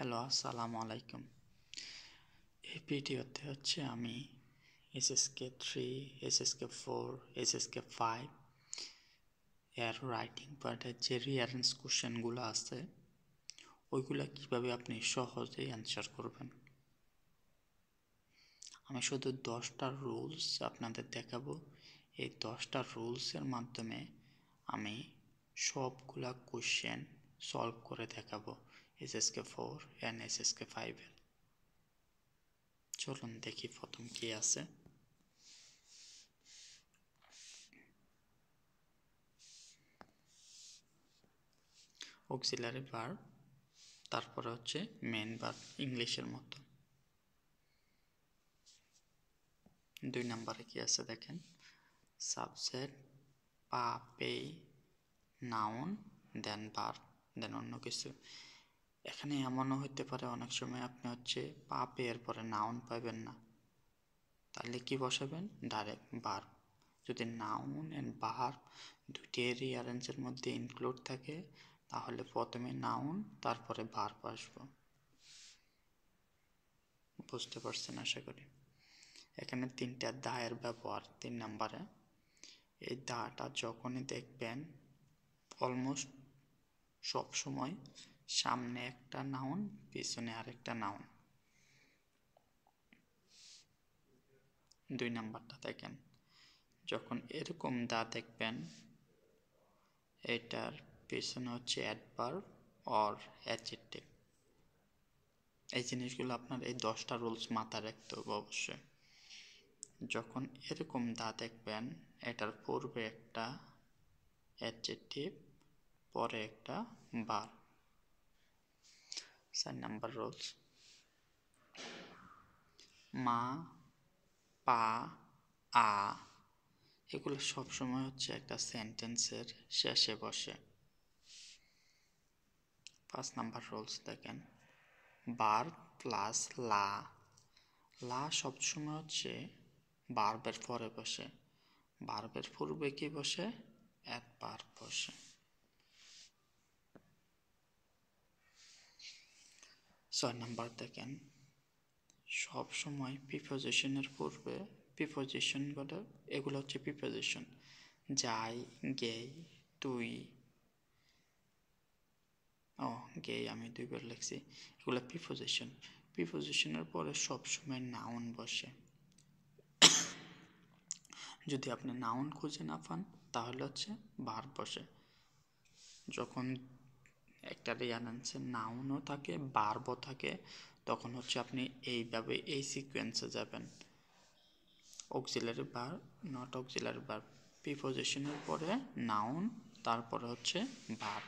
Hello, আসসালামু আলাইকুম। এই ভিডিওতে আমি SSK 3, SSK 4, SSK 5 এর রাইটিং পার্টের যে রিয়ারেঞ্জ কোশ্চেনগুলো আছে ওইগুলো কিভাবে আপনি সহজেই অ্যান্সার করবেন। আমি শুধু 10টা রুলস আপনাদের দেখাবো। এই 10টা রুলসের মাধ্যমে আমি সবগুলা কোশ্চেন সলভ করে দেখাবো SSK 4 and SSK 5 এর। চলুন দেখি প্রথম কি আছে। অক্সিলারি ভার্ব, তারপরে মেইন ভার্ব ইংলিশের মতো। 2 নম্বরে কি আছে দেখেন, সাবজেক্ট, পা-পেই, নাউন, দেন ভার্ব, দেন অন্য কিছু। এখানে এমনও হতে পারে অনেক সময় আপনি পা-পেয়ের পরে নাউন পাবেন না, তাহলে কি বসাবেন? Direct verb. যদি নাউন এন্ড ভার্ব দুটি রিঅ্যারেঞ্জের মধ্যে ইনক্লুড থাকে তাহলে প্রথমে নাউন তারপরে ভার্ব আসবে। বুঝতে পারছেন আশা করি। এখানে 3টা দায়ের ব্যবহার 3 নম্বরে। এই দাটা যখনই দেখবেন অলমোস্ট সব সময় সামনে একটা নাউন পিছনে আরেকটা নাউন। 2 নাম্বারটা দেখেন, যখন এরকম দা দেখবেন এটার পিছনে অ্যাডভার্ব অর অ্যাডজেক্টিভ। এই জিনিসগুলো আপনার এই 10টা রুলস মাথায় রাখতে হবে অবশ্যই। যখন এরকম দা দেখবেন এটার পূর্বে একটা অ্যাডজেক্টিভ, পরে একটা ভার্ব। 4 নাম্বার রুলস, মা, পা, আ এগুলো সবসময় একটা সেন্টেন্সের শেষে বসে। 5 নাম্বার রুলস দেখেন, ভার্ব প্লাস লা। লা সবসময় ভার্বের পরে বসে, ভার্বের পূর্বে কি বসে? অ্যাডভার্ব বসে। 6 নাম্বার দেখেন, সব সময় প্রিপোজিশনের পূর্বে প্রিপোজিশনগুলো, এগুলো প্রিপোজিশন, যাই, গেই, তুই, গেই আমি 2 বার লিখছি, এগুলো প্রিপোজিশন। প্রিপোজিশনের পরে সবসময় নাউন বসে। যদি আপনি নাউন খুঁজে না পান তাহলে ভার্ব বসে। যখন একটা রিয়ারেঞ্জে নাউনও থাকে ভার্বও থাকে তখন আপনি এইভাবে এই সিকোয়েন্সে যাবেন, auxiliary verb, not auxiliary verb, প্রিপোজিশনের পরে নাউন, তারপরে ভার্ব।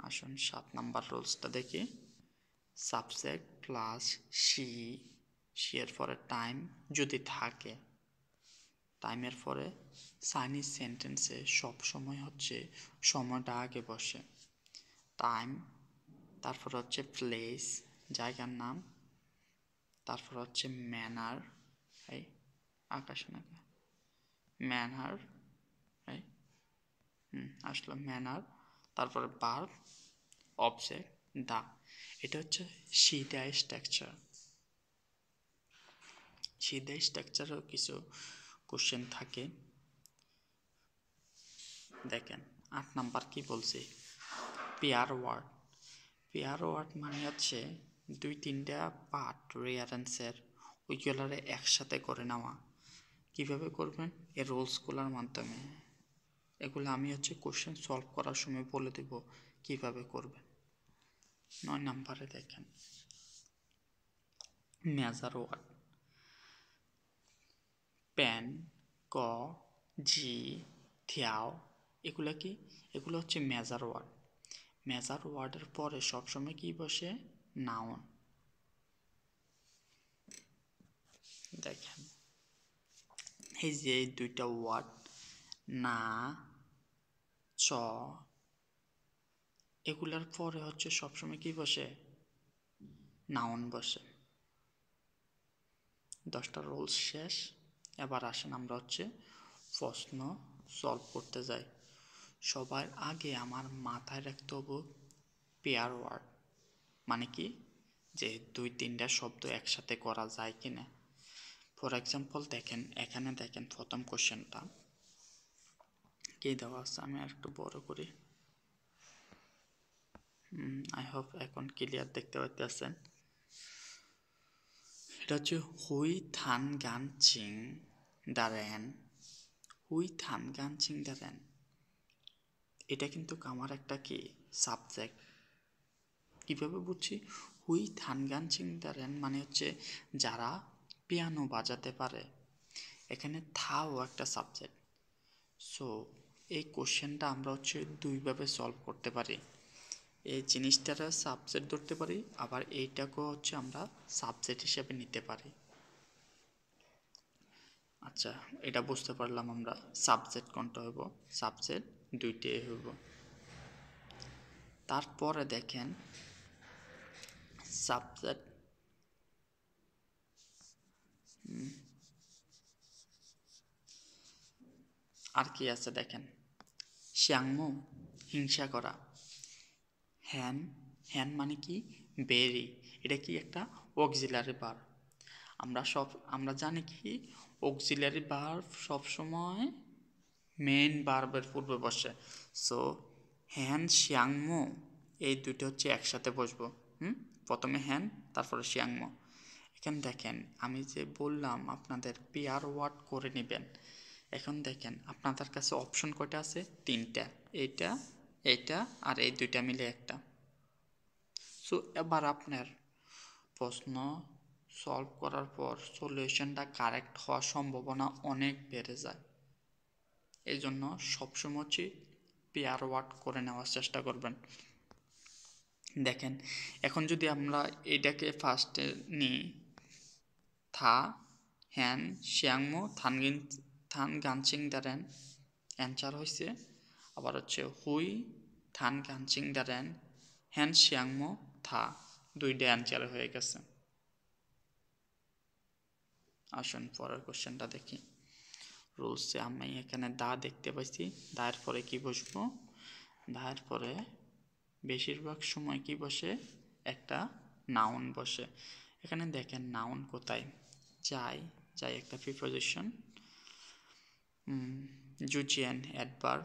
আসুন 7 নাম্বার রুলসটা দেখি, সাবজেক্ট প্লাস শি, শি এর পরে টাইম যদি থাকে, টাইমের পরে চাইনিজ সেন্টেন্সে সব সময় সময়টা আগে বসে। টাইম, তারপর প্লেস, জায়গার নাম, তারপর ম্যানার, এই আকাশ না, ম্যানার, এই আসলো ম্যানার, তারপরে ভার্ব, অবজেক্ট, দা। এটা সিদা স্ট্রাকচার। সিদা স্ট্রাকচারও কিছু কোশ্চেন থাকে। দেখেন 8 নাম্বার কি বলছে, পেয়ার ওয়ার্ড। পেয়ার ওয়ার্ড মানে 2-3টা পার্ট রিয়ারেন্সের ওইগুলারে একসাথে করে নেওয়া। কিভাবে করবেন? এই রুলসগুলোর মাধ্যমে। এগুলো আমি কোশ্চেন সলভ করার সময় বলে দেব কিভাবে করবেন। 9 নাম্বারে দেখেন, মেজার ওয়ার্ড, পেন, ক, জি, থিয়াও, এগুলো কি? এগুলো মেজার ওয়ার্ড। মেজার ওয়ার্ডের পরে সবসময় কি বসে? নাউন। দেখেন এই যে এই 2টা ওয়ার্ড, না, চ, এগুলার পরে সবসময় কি বসে? নাউন বসে। 10টা রুলস শেষ। এবার আসেন আমরা প্রশ্ন সলভ করতে যাই। সবার আগে আমার মাথায় রাখতে হবে পেয়ার ওয়ার্ড মানে কি, যে 2-3টা শব্দ একসাথে করা যায় কিনা। ফর এক্সাম্পল দেখেন, এখানে দেখেন প্রথম কোশ্চেনটা কি দেওয়া আছে, আমি আর একটু বড় করি, আই হোপ এখন ক্লিয়ার দেখতে পাইতেছেন। এটা হচ্ছে হুই থান গান চিং দ্য রেন, হুই থান গান চিং দ্য রেন। এটা কিন্তু আমার একটা কি সাবজেক্ট। কীভাবে বুঝছি? হুই থান গান চিং দ্য রেন মানে হচ্ছে যারা পিয়ানো বাজাতে পারে। এখানে থাও একটা সাবজেক্ট। সো এই কোশ্চেনটা আমরা হচ্ছে দুইভাবে সলভ করতে পারি। এই জিনিসটারা সাবজেক্ট ধরতে পারি, আবার এইটাকেও হচ্ছে আমরা সাবজেক্ট হিসেবে নিতে পারি। আচ্ছা, এটা বুঝতে পারলাম আমরা সাবজেক্ট কোনটা হইব, সাবজেক্ট দুইটাই হইব। তারপরে দেখেন সাবজেক্ট আর কি আছে দেখেন, শ্যাংমু হিংসা করা, হ্যান, হ্যান মানে কি বেরি, এটা কি একটা অক্সিলারি ভার্ব। আমরা জানি কি অক্সিলারি ভার্ব সবসময় মেইন ভার্বের পূর্বে বসে। সো হ্যান শ্যাংমো এই দুটো হচ্ছে একসাথে বসবো। প্রথমে হ্যান, তারপরে শ্যাংমো। এখানে দেখেন আমি যে বললাম আপনাদের পেয়ার ওয়ার্ড করে নেবেন। এখন দেখেন আপনাদের কাছে অপশন কয়টা আছে? 3টা, এইটা, এইটা আর এই দুইটা মিলে একটা। সো এবার আপনার প্রশ্ন সলভ করার পর সলিউশনটা কারেক্ট হওয়ার সম্ভাবনা অনেক বেড়ে যায়। এই জন্য সবসময় হচ্ছে পেয়ার ওয়ার্ড করে নেওয়ার চেষ্টা করবেন। দেখেন এখন যদি আমরা এটাকে ফার্স্টে নিই, থা হ্যান শ্যাংমো থান গানচিং দ্যারেন, অ্যান্সার হয়েছে। আবার হচ্ছে হুই থান গানচিং দ্যারেন হ্যান শ্যাংমো থা, দুইটা অ্যান্সার হয়ে গেছে। আসুন পরের কোশ্চেনটা দেখি। রুলসে আমি এখানে দা দেখতে পাইছি, দায়ের পরে কি বসবো? দায়ের পরে বেশিরভাগ সময় কি বসে? একটা নাউন বসে। এখানে দেখেন নাউন কোথায়? যাই যাই একটা প্রিপোজিশন, জুজিয়ান অ্যাডভার্ব,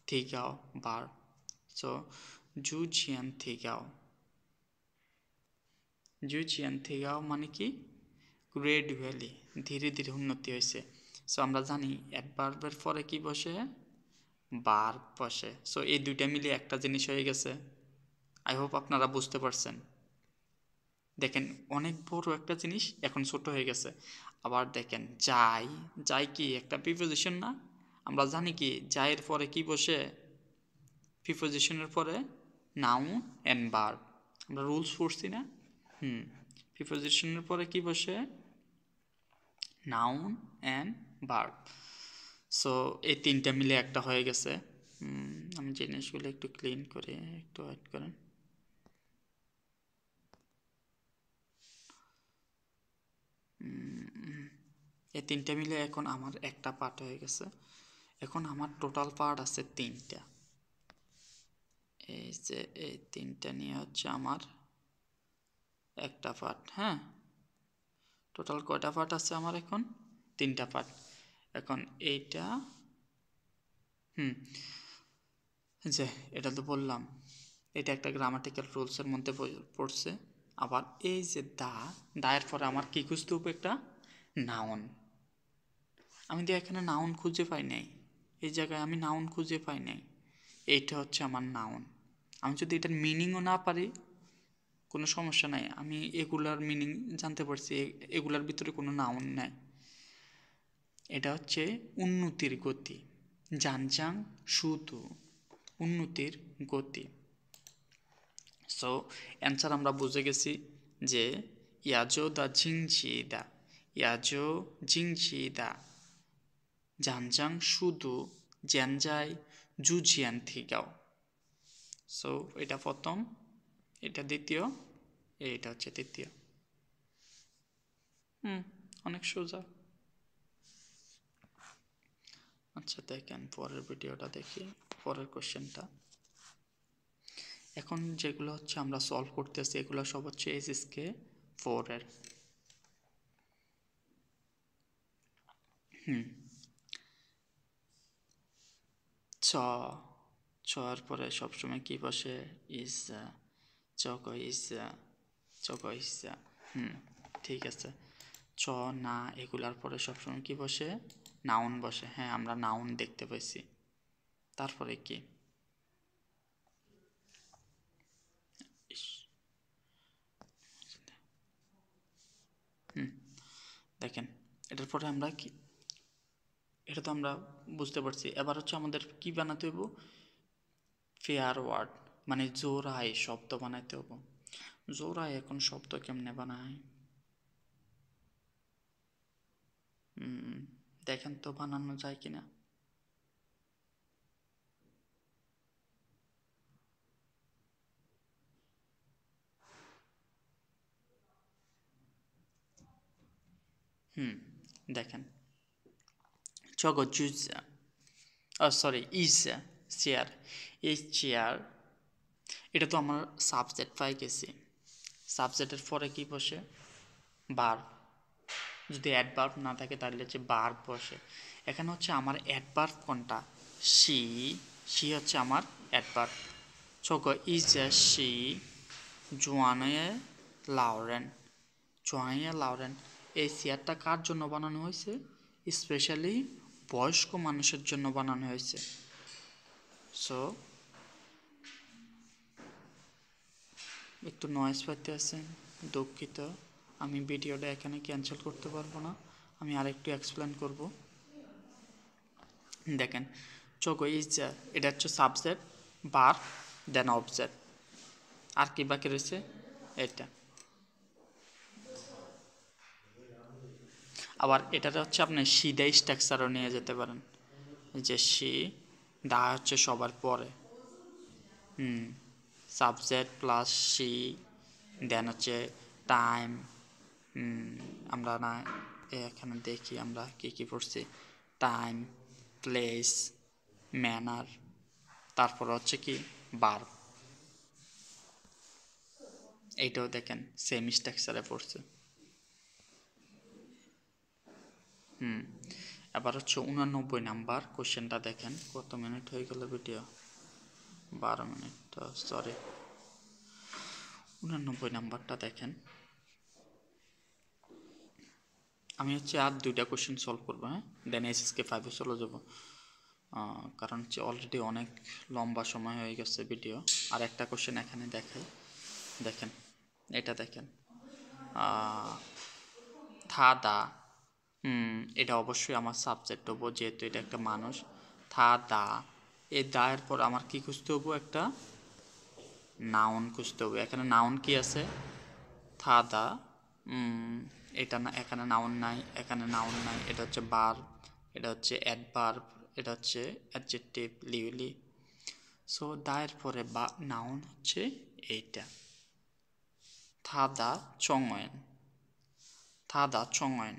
থিগাও ভার্ব। সো জুজিয়ান থিগাও মানে কি গ্রেডুয়ালি, ধীরে ধীরে উন্নতি হয়েছে। সো আমরা জানি অ্যাডভার্বের পরে কি বসে? ভার্ব বসে। সো এই দুইটা মিলে একটা জিনিস হয়ে গেছে। আই হোপ আপনারা বুঝতে পারছেন। দেখেন অনেক বড় একটা জিনিস এখন ছোট হয়ে গেছে। আবার দেখেন যাই, যাই কি একটা প্রিপোজিশন না? আমরা জানি কি যাইয়ের পরে কি বসে? প্রিপোজিশনের পরে নাউন অ্যান্ড ভার্ব। আমরা রুলস পড়ছি না? প্রিপোজিশনের পরে কি বসে? Noun and verb. সো এই তিনটা মিলে একটা হয়ে গেছে। আমি জিনিসগুলো একটু ক্লিন করে একটু ওয়েট করেন। এই তিনটা মিলে এখন আমার একটা পার্ট হয়ে গেছে। এখন আমার টোটাল পার্ট আছে 3টা। এই যে এই 3টা নিয়ে হচ্ছে আমার একটা পার্ট। হ্যাঁ, টোটাল কয়টা পার্ট আছে আমার এখন? 3টা পার্ট। এখন এইটা যে এটা তো বললাম, এটা একটা গ্রামাটিক্যাল রুলসের মধ্যে পড়ছে। আবার এই যে দায়ের পরে আমার কি খুঁজতে হবে? একটা নাউন। আমি তো এখানে নাউন খুঁজে পাই নাই, এই জায়গায় আমি নাউন খুঁজে পাই নাই। এইটা হচ্ছে আমার নাউন। আমি যদি এটার মিনিংও না পারি কোনো সমস্যা নাই, আমি এগুলার মিনিং জানতে পারছি, এগুলার ভিতরে কোনো নাউন নাই। এটা হচ্ছে উন্নতির গতি, জানজাং শুধু উন্নতির গতি। সো অ্যান্সার আমরা বুঝে গেছি যে ইয়াজো জিংজি দা জানজাং শুধু জ্যানজাই জুজিয়ান থিগাও। সো এটা প্রথম, এটা দ্বিতীয়, এইটা হচ্ছে তৃতীয়। অনেক সোজা। আচ্ছা দেখেন পরের ভিডিওটা দেখি, পরের কোশ্চেনটা। এখন যেগুলো হচ্ছে আমরা সলভ করতেছি এগুলো সব হচ্ছে এইচএসকে 4 এর। চ এর পরে সবসময় কি বসে? Is. Chalk is. Chalk is. ঠিক আছে। চ না এগুলার পরে সবসময় কি বসে? নাউন বসে। হ্যাঁ, আমরা নাউন দেখতে পাইছি। তারপরে কি? দেখেন এটার পরে আমরা কি, এটা তো আমরা বুঝতে পারছি। এবার হচ্ছে আমাদের কি বানাতে হইব? ফেয়ার ওয়ার্ড, মানে জোড়ায় শব্দ বানাইতে হবো। জোড়ায় এখন শব্দ কেমনে বানায়? দেখেন তো বানানো যায় কিনা। দেখেন চগো জুজ, সরি ইজ চেয়ার। এই চেয়ার, এটা তো আমার সাবজেক্ট পাই গেছি। সাবজেক্টের পরে কি বসে? বার। যদি অ্যাডভার্ব না থাকে তাহলে হচ্ছে ভার্ব বসে। এখানে হচ্ছে আমার অ্যাডভার্ব কোনটা? সি। সি হচ্ছে আমার অ্যাডভার্ব। চগো is C Joanne Lauren. Joanne Lauren, এই চেয়ারটা কার জন্য বানানো হয়েছে? স্পেশালি বয়স্ক মানুষের জন্য বানানো হয়েছে। সো একটু নয়েজ পাইতে আছেন, দুঃখিত। আমি ভিডিওটা এখানে ক্যান্সেল করতে পারবো না, আমি আরেকটু এক্সপ্লেন করব। দেখেন চোখো ইজ, এটা হচ্ছে সাবজেক্ট, বার, দেন অবজেক্ট। আর কি বাকি রয়েছে? এটা। আবার এটাতে হচ্ছে আপনি সিদাই স্ট্রাকচারও নিয়ে যেতে পারেন, যে সি দা হচ্ছে সবার পরে। সাবজেক্ট প্লাস সি, দেন হচ্ছে টাইম। আমরা না এখানে দেখি আমরা কি কি পড়ছি। টাইম, প্লেস, ম্যানার, তারপর হচ্ছে কি ভার্ব। এইটাও দেখেন সেম স্ট্রাকচারে পড়ছে। এবার হচ্ছে 89 নাম্বার কোশ্চেনটা দেখেন। কত মিনিট হয়ে গেল ভিডিও? 12 minute, sorry. 89 নাম্বারটা দেখেন। আমি হচ্ছে আর 2টা কোশ্চেন সলভ করবো, হ্যাঁ, দেন এসএসকে 5-এ চলে যাবো। কারণ হচ্ছে অলরেডি অনেক লম্বা সময় হয়ে গেছে ভিডিও। আর একটা কোশ্চেন এখানে দেখাই, দেখেন এটা দেখেন। থা দা, এটা অবশ্যই আমার সাবজেক্ট হবো যেহেতু এটা একটা মানুষ। থা দা, এই দা এর পর আমার কি খুঁজতে হবো? একটা নাউন খুঁজতে হবে। এখানে নাউন কি আছে? থা দা। এটা না, এখানে নাউন নাই, এখানে নাউন নাই। এটা হচ্ছে ভার্ব, এটা হচ্ছে অ্যাডভার্ব, এটা হচ্ছে অ্যাডজেক্টিভ লিউলি। সো দা এর পরে বা নাউন হচ্ছে এইটা, থা দা চংয়েন। থা দা চংয়েন,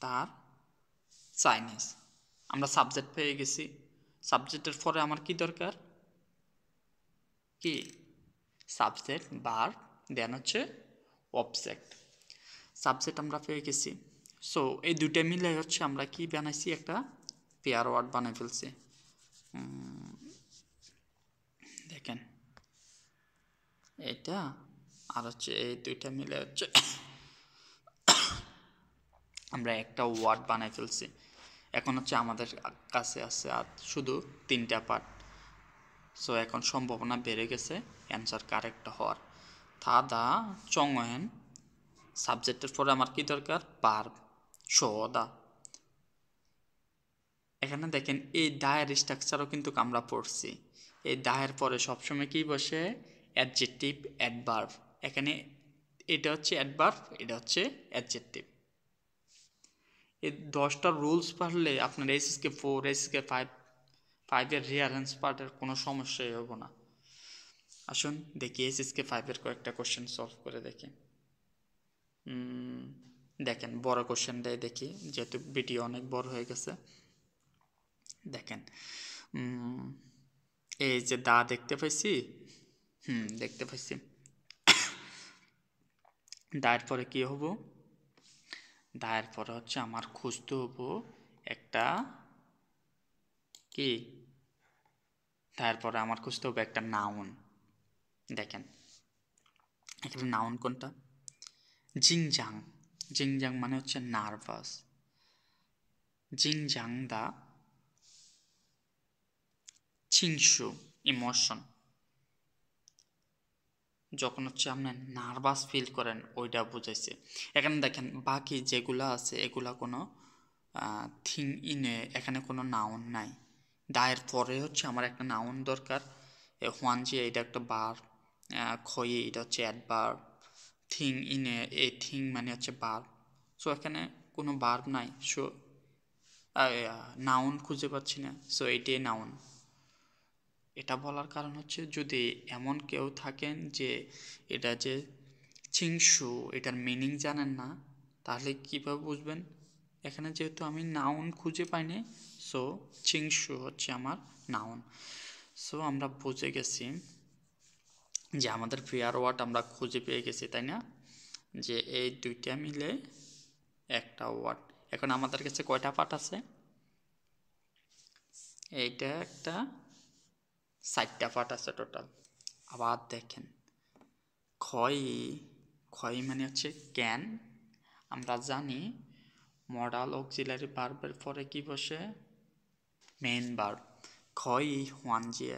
তার চাইনিজ। আমরা সাবজেক্ট পেয়ে গেছি। সাবজেক্টের পরে আমার কি দরকার? কি? সাবজেক্ট, ভার্ব, দেন হচ্ছে অবজেক্ট। সাবজেক্ট আমরা পেয়ে গেছি। সো এই দুইটা মিলে হচ্ছে আমরা কি বানাইছি? একটা পেয়ার ওয়ার্ড বানাই ফেলছি। দেখেন এটা আর হচ্ছে এই দুইটা মিলে হচ্ছে আমরা একটা ওয়ার্ড বানাই ফেলছি। এখন হচ্ছে আমাদের কাছে আছে আর শুধু 3টা পার্ট। সো এখন সম্ভাবনা বেড়ে গেছে অ্যান্সার কারেক্ট হওয়ার। থা দা চংয়েন, সাবজেক্টের পরে আমার কি দরকার? ভার্ব, শো দা। এখানে দেখেন এই দায়ের স্ট্রাকচারও কিন্তু আমরা পড়ছি। এই দায়ের পরে সবসময় কি বসে? Adjective, adverb. এখানে এটা হচ্ছে অ্যাডভার্ব, এটা হচ্ছে অ্যাডজেক্টিভ। এই 10টা রুলস পারলে আপনার এসএসকে 4, এসএসকে 5-এর রিয়ারেন্স পার্টের কোনো সমস্যাই হবে না। আসুন দেখি এসএসকে 5-এর কয়েকটা কোশ্চেন সলভ করে দেখি। দেখেন বড় কোশ্চেনটাই দেখি, যেহেতু ভিডিও অনেক বড় হয়ে গেছে। দেখেন এই যে দা দেখতে পাইছি, দেখতে পাইছি। দায়ের পরে কি হব? দায়ের পরে হচ্ছে আমার খুঁজতে হবো একটা কি, তারপরে আমার খুঁজতে হবে একটা নাউন। দেখেন এখানে নাউন কোনটা? জিংজাং। জিংজাং মানে হচ্ছে নার্ভাস। জিংজাং দা চিংসু ইমোশন। যখন হচ্ছে আপনি নার্ভাস ফিল করেন ওইটা বুঝাইছে। এখানে দেখেন বাকি যেগুলো আছে এগুলা কোনো থিং ইনে, এখানে কোনো নাউন নাই। দায়ের পরে হচ্ছে আমার একটা নাউন দরকার। হোয়ানজি এটা একটা বার, খয়ে এটা হচ্ছে অ্যাডভার্ব, থিং ইনে এই থিং মানে হচ্ছে বার। সো এখানে কোনো বার নাই, সো নাউন খুঁজে পাচ্ছি না, সো এটাই নাউন। এটা বলার কারণ হচ্ছে যদি এমন কেউ থাকেন যে এটা যে চিংসু এটার মিনিং জানেন না, তাহলে কীভাবে বুঝবেন? এখানে যেহেতু আমি নাউন খুঁজে পাইনি, সো চিংসু হচ্ছে আমার নাউন। সো আমরা বুঝে গেছি যে আমাদের পেয়ার ওয়ার্ড আমরা খুঁজে পেয়ে গেছি, তাই না? যে এই দুইটা মিলে একটা ওয়ার্ড। এখন আমাদের কাছে কয়টা পার্ট আছে? এইটা একটা 4টা পার্ট আছে টোটাল। আবার দেখেন ক্ষয়, ক্ষয় মানে হচ্ছে ক্যান। আমরা জানি মডাল অক্সিলারি ভার্বের পরে কি বসে? Main verb. ক্ষয় হোয়ানজিয়ে,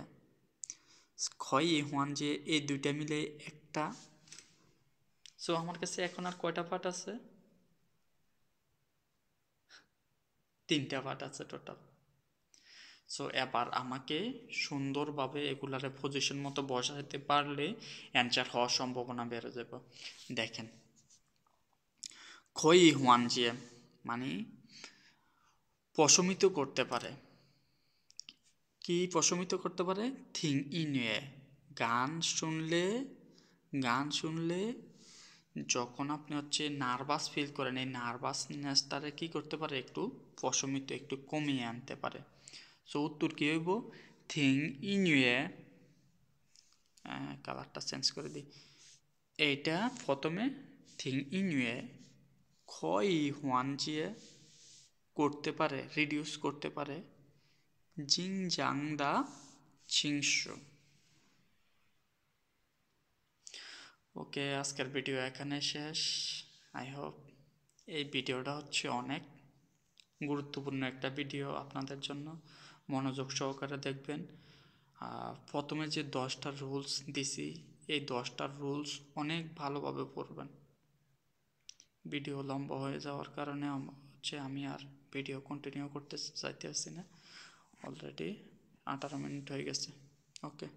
ক্ষয় হোয়ানজিয়ে এই দুইটা মিলে একটা। সো আমার কাছে এখন আর কয়টা পার্ট আছে? 3টা পার্ট আছে টোটাল। সো এবার আমাকে সুন্দরভাবে এগুলারে পজিশন মতো বসাতে পারলে অ্যান্সার হওয়ার সম্ভাবনা বেড়ে যাবে। দেখেন খই হুয়ানজিয়ে মানে প্রশমিত করতে পারে। কি প্রশমিত করতে পারে? থিং ইনয়ে। গান শুনলে, গান শুনলে যখন আপনি হচ্ছে নার্ভাস ফিল করেন, এই নার্ভাসনেসটারে কি করতে পারে? একটু প্রশমিত, একটু কমিয়ে আনতে পারে। সো উত্তর কী হইব? থিং ইনয়ে, কালারটা চেঞ্জ করে দিই। এইটা প্রথমে থিং ইনয়ে খই হুয়ানজিয়ে করতে পারে, রিডিউস করতে পারে জিং জাং দা চিংসু। ওকে, আজকের ভিডিও এখানে শেষ। আই হোপ এই ভিডিওটা হচ্ছে অনেক গুরুত্বপূর্ণ একটা ভিডিও আপনাদের জন্য, মনোযোগ সহকারে দেখবেন। প্রথমে যে 10টা রুলস দিছি, এই 10টা রুলস অনেক ভালোভাবে পড়বেন। ভিডিও লম্বা হয়ে যাওয়ার কারণে হচ্ছে আমি আর ভিডিও কন্টিনিউ করতে চাইতেছি না। অলরেডি 18 মিনিট হয়ে গেছে। ওকে।